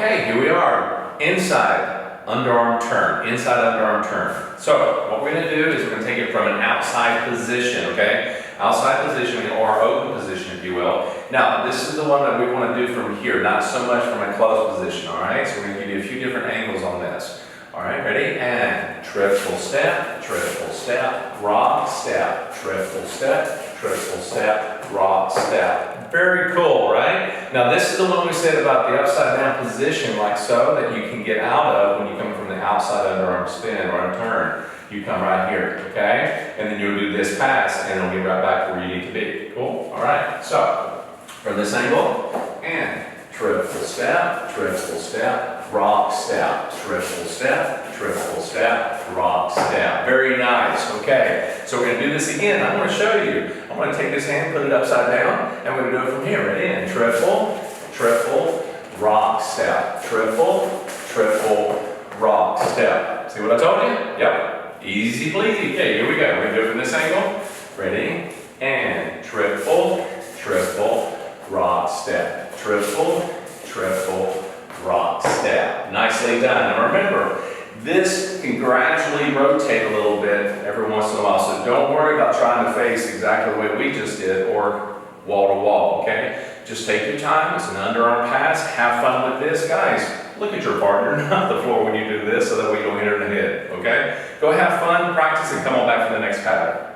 Okay, here we are. Inside underarm turn. Inside underarm turn. So what we're going to do is we're going to take it from an outside position, okay? Outside position or open position, if you will. Now, this is the one that we want to do from here, not so much from a closed position, all right? So we're going to give you a few different angles on this. All right, ready? And triple step, rock, step, triple step, rock, step. Very cool, right? Now this is the one we said about the upside down position, like so, that you can get out of when you come from the outside underarm spin or a turn. You come right here, okay? And then you'll do this pass and it'll get right back where you need to be. Cool? All right, so from this angle, and triple step, rock, step, triple step, rock, step. Very nice, okay. So we're going to do this again. I'm going to show you. I'm going to take this hand, put it upside down, and we're going to do it from here. Ready? And triple, rock, step, triple, rock, step. See what I told you? Yep. Easy peasy. Okay, here we go. We're going to do it from this angle. Ready? And triple, rock, step, triple, rock, step. Nicely done. Now remember, this can gradually rotate a little bit every once in a while, so don't worry about trying to face exactly the way we just did or wall to wall, okay? Just take your time. It's an underarm pass. Have fun with this. Guys, look at your partner, not the floor when you do this, so that way you don't hit her in the head, okay? Go have fun, practice, and come on back for the next pattern.